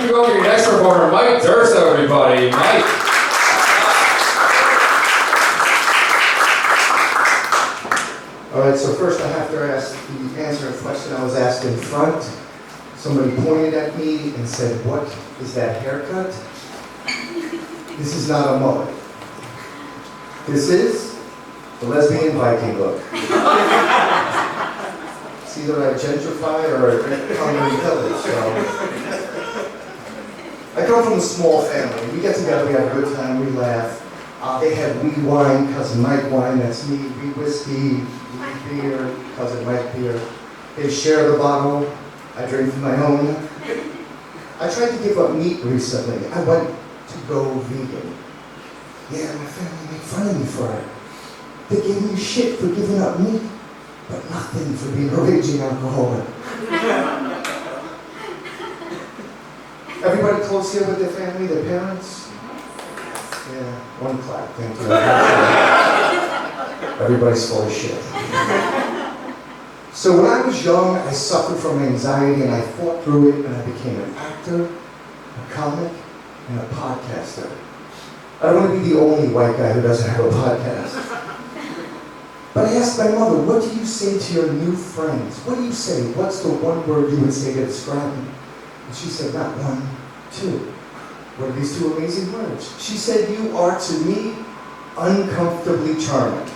we welcome your next performer, Mike Durso, everybody. Mike. All right, so first I have to answer a question I was asked in front. Somebody pointed at me and said, "What is that haircut?" This is not a mullet. This is the lesbian Viking look. It's either I gentrify or comedy village. So. I come from a small family. We get together, we have a good time, we laugh. They have wee wine, cousin Mike wine, that's me, wee whiskey, wee beer, cousin Mike beer. They share the bottle, I drink from my own. I tried to give up meat recently. I went to go vegan. Yeah, my family made fun of me for it. They gave me shit for giving up meat, but nothing for being a raging alcoholic. Everybody close here with their family, their parents? Yeah, one clap, thank you. Everybody's full of shit. So when I was young, I suffered from anxiety and I fought through it and I became an actor, a comic, and a podcaster. I don't want to be the only white guy who doesn't have a podcast. But I asked my mother, what do you say to your new friends? What do you say? What's the one word you would say to describe them? And she said, not one, two. What are these two amazing words? She said, you are to me uncomfortably charming.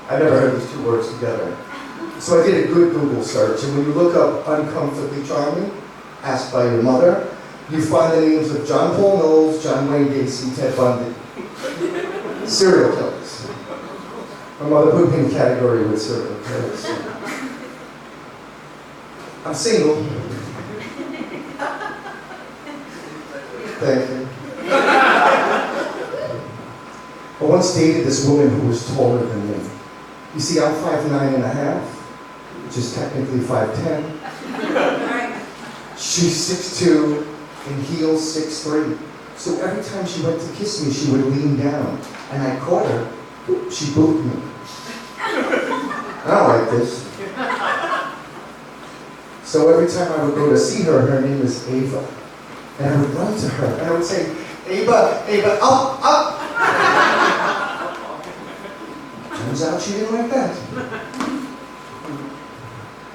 I never heard these two words together. So I did a good Google search, and when you look up uncomfortably charming, asked by your mother, you find the names of John Paul Knowles, John Wayne Gacy, Ted Bundy. Serial killers. My mother put me in a category with serial killers. I'm single. Thank you. I once dated this woman who was taller than me. You see, I'm 5'9.5", which is technically 5'10". She's 6'2", and heels 6'3". So every time she went to kiss me, she would lean down, and I caught her. She booped me. I don't like this. So every time I would go to see her, her name is Ava. And I would run to her, and I would say, Ava, Ava, up, up! Turns out she didn't like that.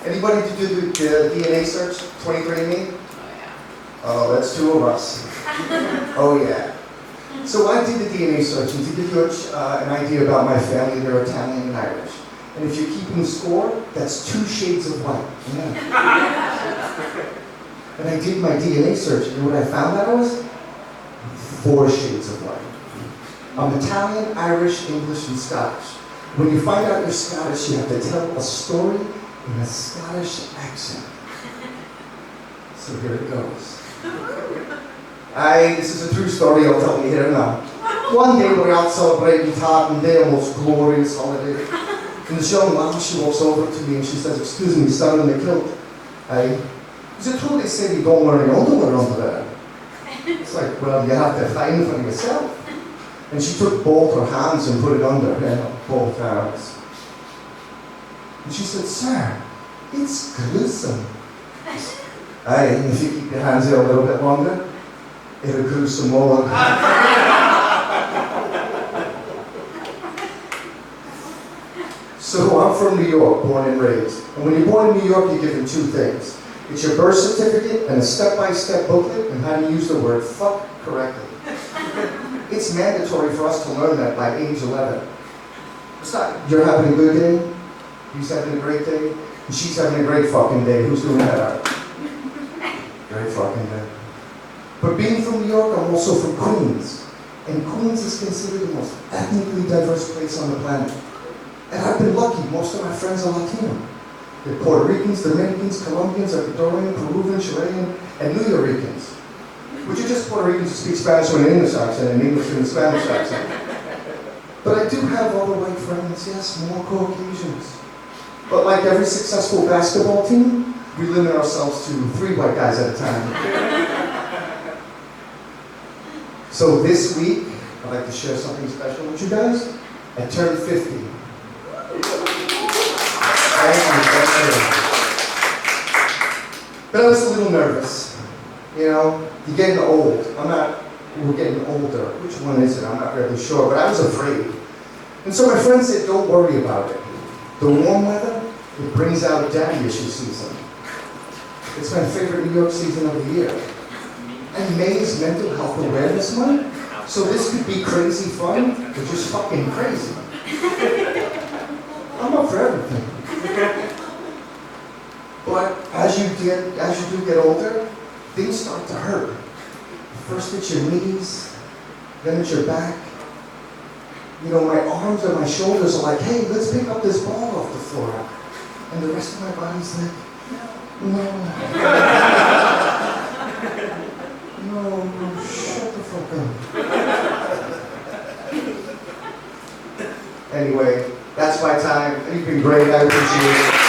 Anybody to do the DNA search, 23andMe? Oh, that's two of us. Oh, yeah. So I did the DNA search, and to give you an idea about my family, they're Italian and Irish. And if you're keeping score, that's 2 shades of white. Yeah. And I did my DNA search, and what I found out was 4 shades of white. I'm Italian, Irish, English, and Scottish. When you find out you're Scottish, you have to tell a story in a Scottish accent. So here it goes. This is a true story, I'll tell you here now. One day we're out celebrating Tartan Day, a most glorious holiday. And this young mom, she walks over to me and she says, excuse me, son in the kilt. Is it true they say you don't wear any underwear under there? It's like, well, you have to find for yourself. And she took both her hands and put it under, both arms. And she said, sir, it's gruesome. And if you keep your hands there a little bit longer, it'll gruesome more. So I'm from New York, born and raised. And when you're born in New York, you're given 2 things. It's your birth certificate and a step-by-step booklet on how to use the word fuck correctly. It's mandatory for us to learn that by age 11. It's not, you're having a good day, he's having a great day, and she's having a great fucking day. Who's doing that? Great fucking day. But being from New York, I'm also from Queens. And Queens is considered the most ethnically diverse place on the planet. And I've been lucky, most of my friends are Latino. They're Puerto Ricans, Dominicans, Colombians, Ecuadorian, Peruvian, Chilean, and New Yorkers. Which are just Puerto Ricans who speak Spanish with an English accent and English with a Spanish accent. But I do have other white friends, yes, more Caucasians. But like every successful basketball team, we limit ourselves to 3 white guys at a time. So this week, I'd like to share something special with you guys. I turned 50. But I was a little nervous. You know, you're getting old. We're getting older. Which one is it? I'm not really sure, but I was afraid. And so my friend said, don't worry about it. The warm weather, it brings out daddy issue season. It's my favorite New York season of the year. And May is Mental Health Awareness Month, so this could be crazy fun, or just fucking crazy. I'm up for everything. But as you do get older, things start to hurt. First it's your knees, then it's your back. You know, my arms and my shoulders are like, hey, let's pick up this ball off the floor. And the rest of my body's like, no. No, shut the fuck up. Anyway, that's my time. You've been great. I appreciate it.